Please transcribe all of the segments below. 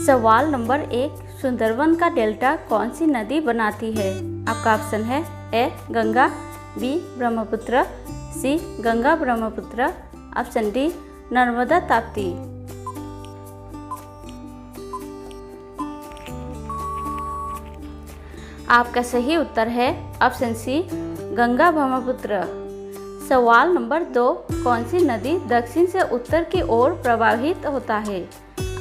सवाल नंबर 1, सुंदरवन का डेल्टा कौन सी नदी बनाती है? आपका ऑप्शन है ए गंगा, बी ब्रह्मपुत्र, सी गंगा ब्रह्मपुत्र, ऑप्शन डी नर्मदा ताप्ती। आपका सही उत्तर है ऑप्शन सी गंगा ब्रह्मपुत्र। सवाल नंबर 2, कौन सी नदी दक्षिण से उत्तर की ओर प्रवाहित होता है?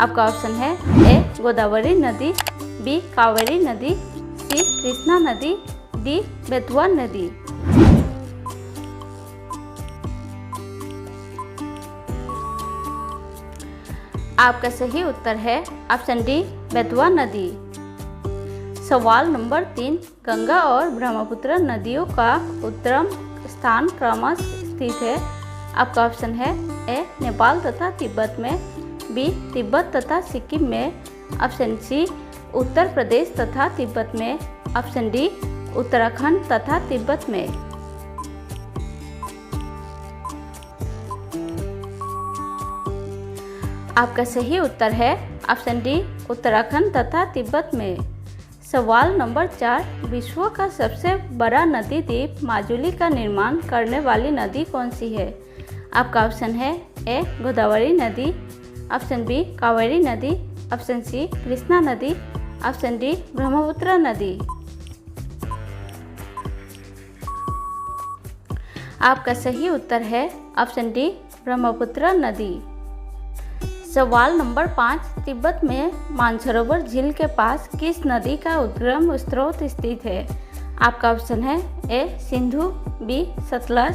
आपका ऑप्शन है ए गोदावरी नदी, बी कावेरी नदी, सी कृष्णा नदी, डी बेतवा नदी। आपका सही उत्तर है ऑप्शन डी बेतवा नदी। सवाल नंबर 3, गंगा और ब्रह्मपुत्र नदियों का उद्गम स्थान क्रमशः स्थित है? आपका ऑप्शन है ए नेपाल तथा तिब्बत में, बी तिब्बत तथा सिक्किम में, ऑप्शन सी उत्तर प्रदेश तथा तिब्बत में, ऑप्शन डी उत्तराखंड तथा तिब्बत में। आपका सही उत्तर है ऑप्शन डी उत्तराखंड तथा तिब्बत में। सवाल नंबर 4, विश्व का सबसे बड़ा नदी द्वीप माजुली का निर्माण करने वाली नदी कौन सी है? आपका ऑप्शन है ए गोदावरी नदी, ऑप्शन बी कावेरी नदी, ऑप्शन सी कृष्णा नदी, ऑप्शन डी ब्रह्मपुत्र नदी। आपका सही उत्तर है ऑप्शन डी ब्रह्मपुत्र नदी। सवाल नंबर 5, तिब्बत में मानसरोवर झील के पास किस नदी का उद्गम स्रोत स्थित है? आपका ऑप्शन है ए सिंधु, बी सतलज,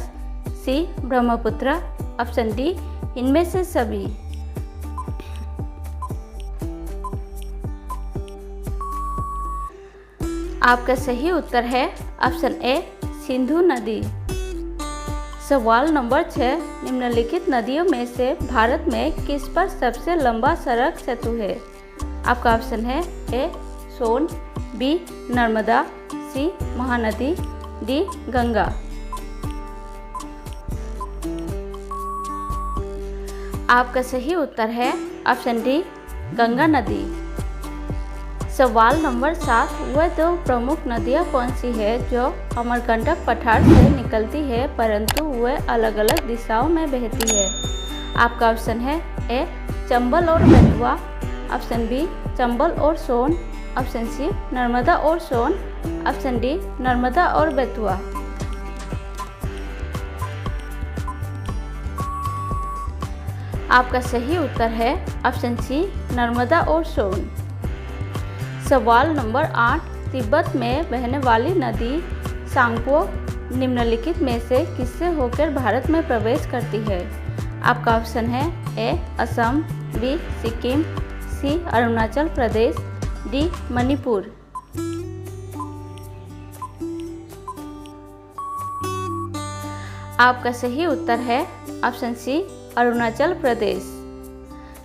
सी ब्रह्मपुत्र, ऑप्शन डी इनमें से सभी। आपका सही उत्तर है ऑप्शन ए सिंधु नदी। सवाल नंबर 6, निम्नलिखित नदियों में से भारत में किस पर सबसे लंबा सड़क सेतु है? आपका ऑप्शन है ए सोन, बी नर्मदा, सी महानदी, डी गंगा। आपका सही उत्तर है ऑप्शन डी गंगा नदी। सवाल नंबर 7, वह 2 प्रमुख नदियाँ कौन सी है जो अमरकंटक पठार से निकलती है परंतु वह अलग अलग दिशाओं में बहती है? आपका ऑप्शन है ए चंबल और बेतवा, ऑप्शन बी चंबल और सोन, ऑप्शन सी नर्मदा और सोन, ऑप्शन डी नर्मदा और बेतवा। आपका सही उत्तर है ऑप्शन सी नर्मदा और सोन। सवाल नंबर 8, तिब्बत में बहने वाली नदी सांगपो निम्नलिखित में से किससे होकर भारत में प्रवेश करती है? आपका ऑप्शन है ए असम, बी सिक्किम, सी अरुणाचल प्रदेश, डी मणिपुर। आपका सही उत्तर है ऑप्शन सी अरुणाचल प्रदेश।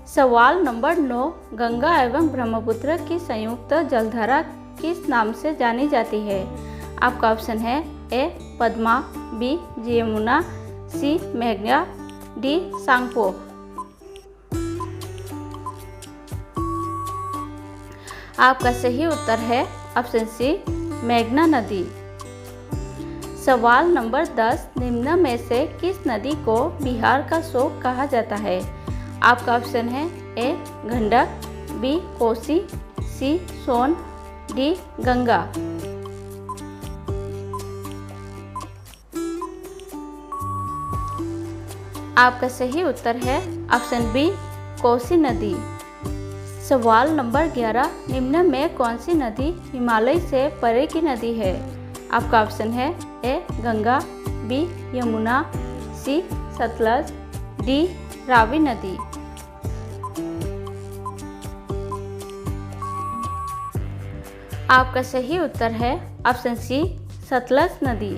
सवाल नंबर 9, गंगा एवं ब्रह्मपुत्र की संयुक्त जलधारा किस नाम से जानी जाती है? आपका ऑप्शन है ए पद्मा, बी यमुना, सी मेघना, डी सांगपो। आपका सही उत्तर है ऑप्शन सी मेघना नदी। सवाल नंबर 10, निम्न में से किस नदी को बिहार का शोक कहा जाता है? आपका ऑप्शन है ए गंडक, बी कोसी, सी सोन, डी गंगा। आपका सही उत्तर है ऑप्शन बी कोसी नदी। सवाल नंबर 11, निम्न में कौन सी नदी हिमालय से परे की नदी है? आपका ऑप्शन है ए गंगा, बी यमुना, सी सतलज, डी रावी नदी। आपका सही उत्तर है ऑप्शन सी सतलज नदी।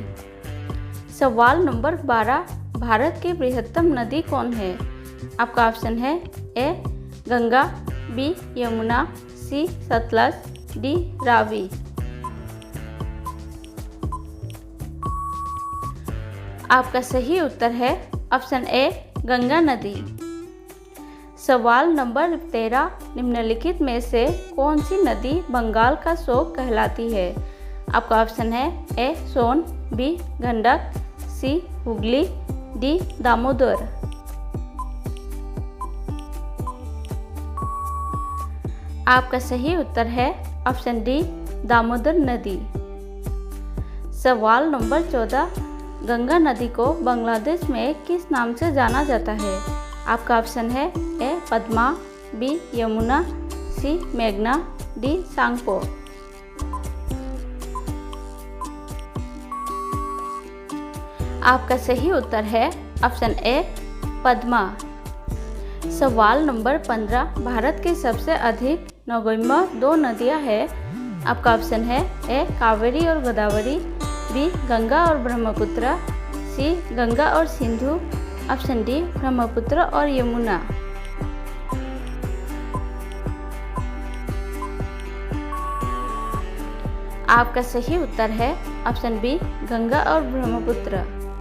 सवाल नंबर 12, भारत की बृहत्तम नदी कौन है? आपका ऑप्शन है ए गंगा, बी यमुना, सी सतलज, डी रावी। आपका सही उत्तर है ऑप्शन ए गंगा नदी। सवाल नंबर 13, निम्नलिखित में से कौन सी नदी बंगाल का शोक कहलाती है? आपका ऑप्शन है ए सोन, बी गंडक, सी हुगली, डी दामोदर। आपका सही उत्तर है ऑप्शन डी दामोदर नदी। सवाल नंबर 14, गंगा नदी को बांग्लादेश में किस नाम से जाना जाता है? आपका ऑप्शन है ए पद्मा, बी यमुना, सी मेघना, डी सांगपो। आपका सही उत्तर है ऑप्शन ए पद्मा। सवाल नंबर 15, भारत की सबसे अधिक नौगम्य 2 नदियां हैं। आपका ऑप्शन है ए कावेरी और गोदावरी, बी गंगा और ब्रह्मपुत्र, सी गंगा और सिंधु, ऑप्शन डी ब्रह्मपुत्र और यमुना। आपका सही उत्तर है ऑप्शन बी गंगा और ब्रह्मपुत्र।